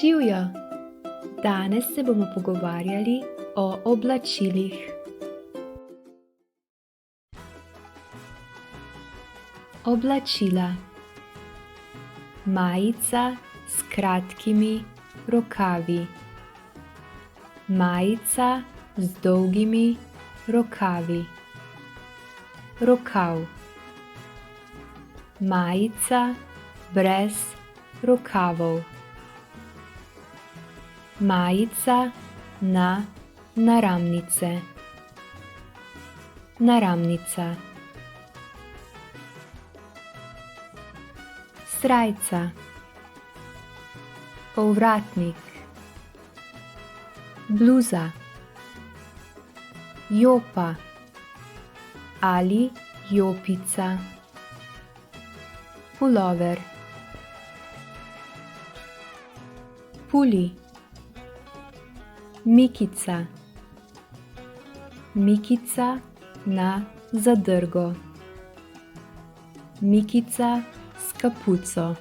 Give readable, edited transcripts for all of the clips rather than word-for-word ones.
Živjo! Danes se bomo pogovarjali o oblačilih. Oblačila. Majica s kratkimi rokavi. Majica z dolgimi rokavi. Rokav. Majica brez rokavov. Majica na naramnice. Naramnica. Srajca. Ovratnik. Bluza. Jopa ali jopica. Pulover. Puli. Mikica. Mikica na zadrgo. Mikica s kapuco.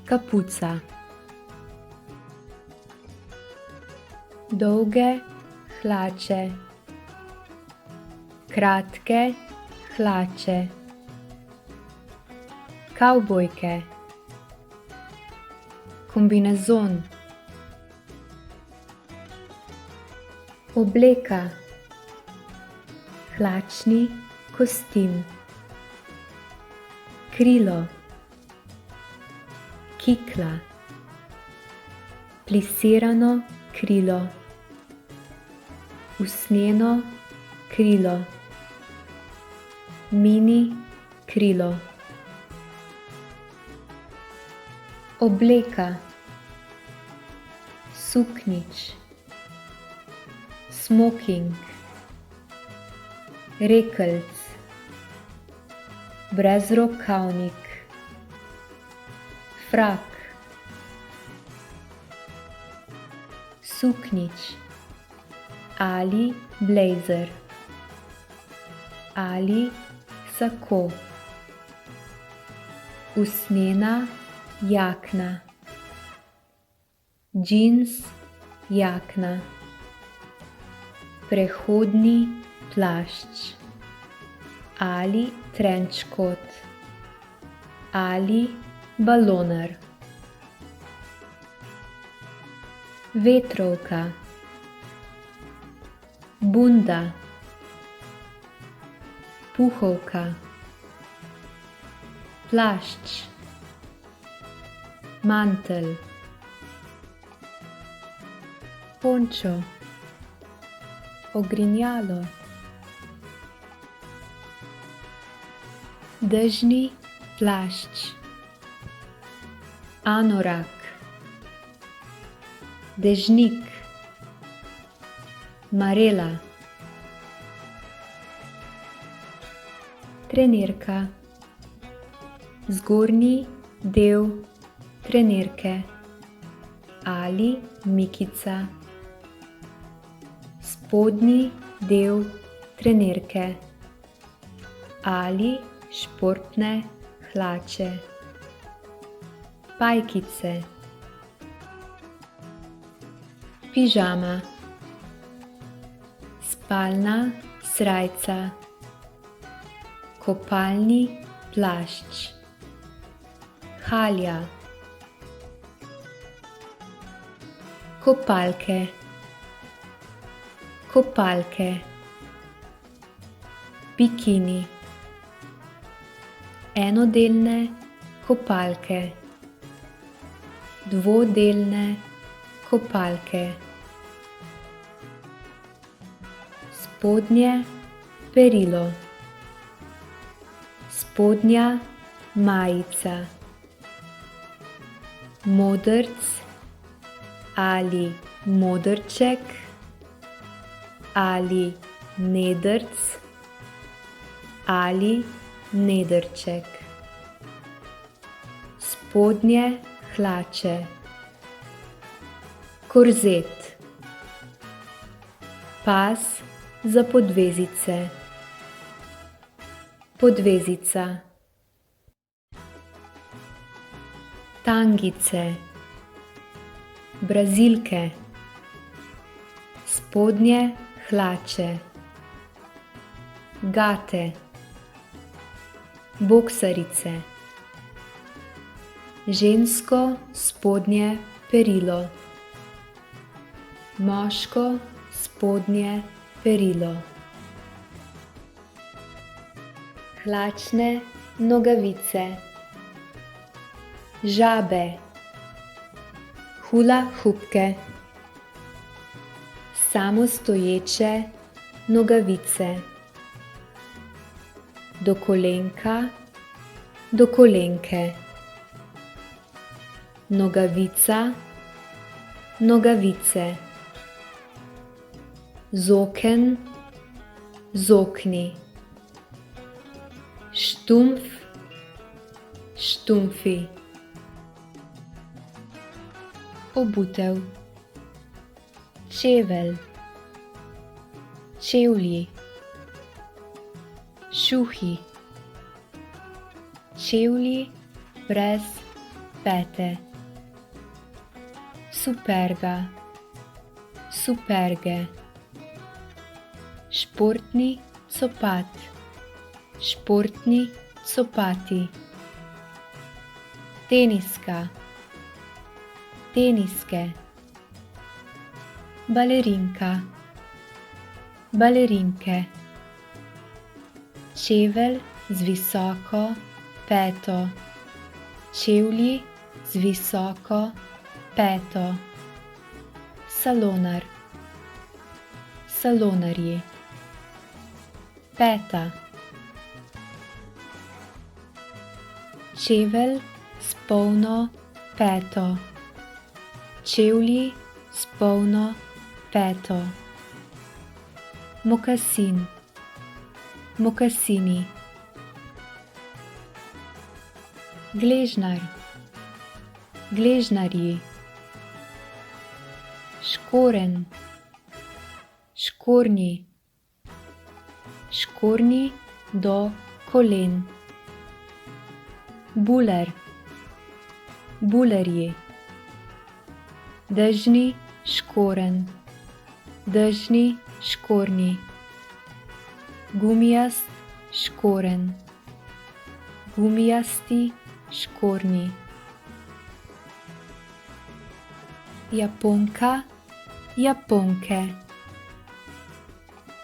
Kapuca. Dolge hlače. Kratke hlače. Kavbojke. Kombinezon. Obleka. Hlačni kostim. Krilo. Kikla. Plisirano krilo. Usnjeno krilo. Mini krilo. Obleka. Suknjič. Smoking. Rekelc. Brezrokavnik. Frak. Suknjič ali blazer ali sako. Usnjena jakna. Džins jakna. Prehodni plašč ali trenčkot ali baloner. Vetrovka. Bunda. Puhovka. Plašč. Mantel. Pončo. Ogrinjalo. Dežni plašč. Anorak. Dežnik. Marela. Trenirka. Zgornji del trenirke ali mikica. Spodnji del trenirke ali športne hlače. Pajkice. Pižama. Spalna srajca. Kopalni plašč. Halja. Kopalke. Kopalke. Bikini. Enodelne kopalke. Dvodelne kopalke. Spodnje perilo. Spodnja majica. Modrc ali modrček ali nedrc ali nedrček. Spodnje hlače. Korzet. Pas za podvezice. Podvezica. Tangice brazilke, spodnje hlače, gate, boksarice, žensko spodnje perilo, moško spodnje perilo, hlačne nogavice, žabe, hula hupke, samostoječe nogavice, do kolenka, do kolenke, nogavica, nogavice, zoken, zokni, štumf, štumfi, obutev, čevelj, čevlji, šuhi, čevlji brez pete, superga, superge, športni copat, športni copati, teniska, teniske, balerinka, balerinke, čevelj z visoko peto, čevlji z visoko peto, salonar, salonarji, peta, čevelj s polno peto, čevlji s polno peto, mokasin, mokasini, gležnar, gležnarji, škorenj, škornji, škornji do kolen, buler, bulerji, dežni škorenj, dežni škornji, gumijast škorenj, gumijasti škornji, japonka, japonke,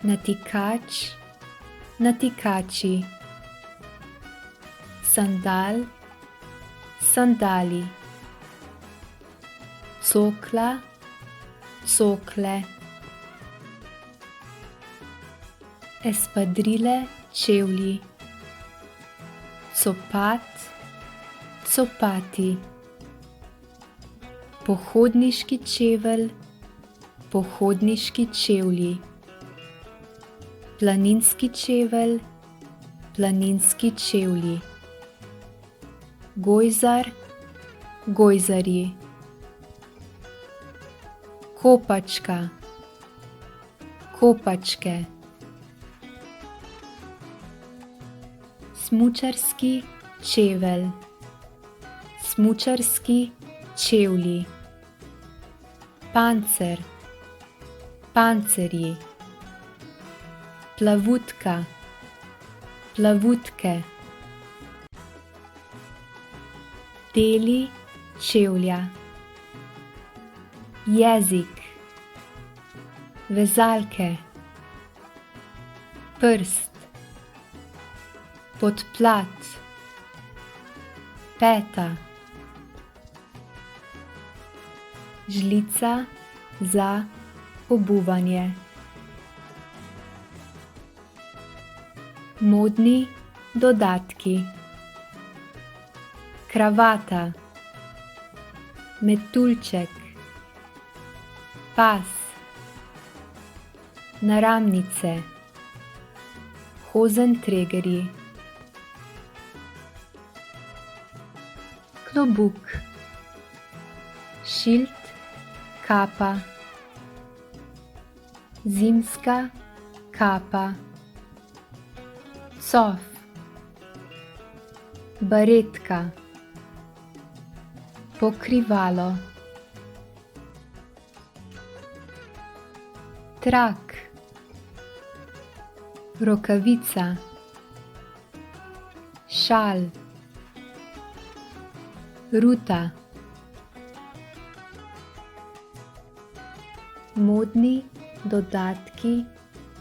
natikač, natikači, sandal, sandali, cokla, cokle, espadrile čevlji, copat, copati, pohodniški čevelj, pohodniški čevlji, planinski čevelj, planinski čevlji, gojzar, gojzarji, kopačka, kopačke, smučarski čevelj, smučarski čevlji, pancer, pancerji, plavutka, plavutke, deli čevlja, jezik, vezalke, prst, podplat, peta, žlica za obuvanje, modni dodatki, kravata, metuljček, pas, naramnice, hozentregerji, klobuk, šilt, kapa, zimska kapa, cof, baretka, pokrivalo, trak, rokavica, šal, ruta, modni dodatki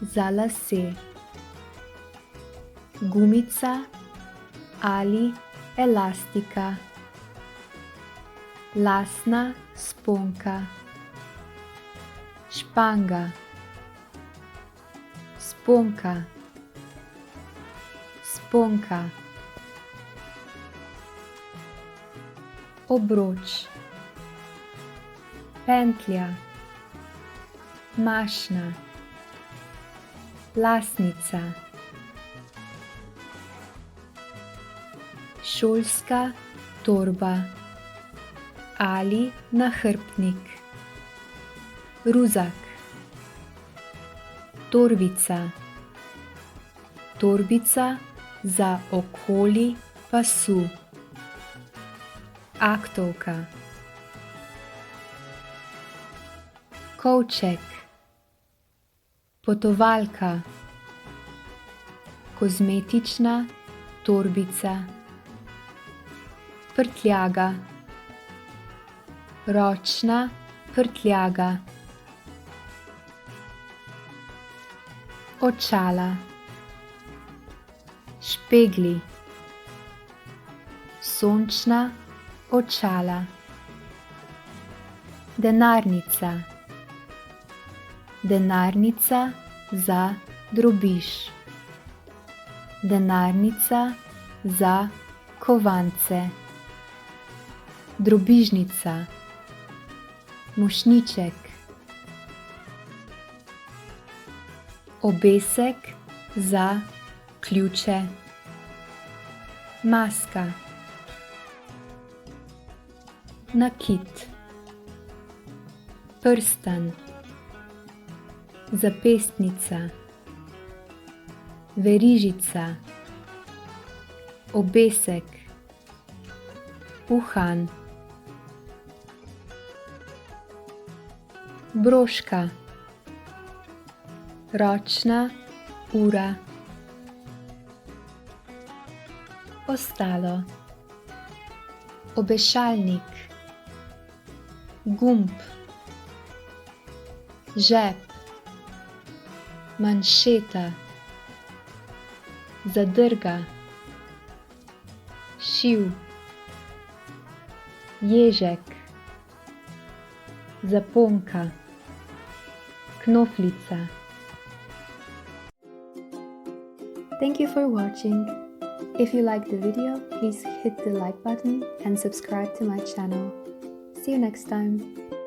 za lase, gumica ali elastika, lasna sponka, španga, sponka, sponka, obroč, pentlja, mašna, lasnica, šolska torba ali nahrbtnik, ruzak, torbica, torbica za okoli pasu, aktovka, kovček, potovalka, kozmetična torbica, prtljaga, ročna prtljaga, očala, špegli, sončna očala, denarnica, denarnica za drobiž, denarnica za kovance, drobižnica, mošnjiček, obesek za ključe, maska, nakit, prstan, zapestnica, verižica, obesek, uhan, broška, ročna ura, ostalo, obešalnik, gumb, žep, manšeta, zadrga, šiv, ježek, zaponka, knoflica. Thank you for watching. If you liked the video, please hit the like button and subscribe to my channel. See you next time.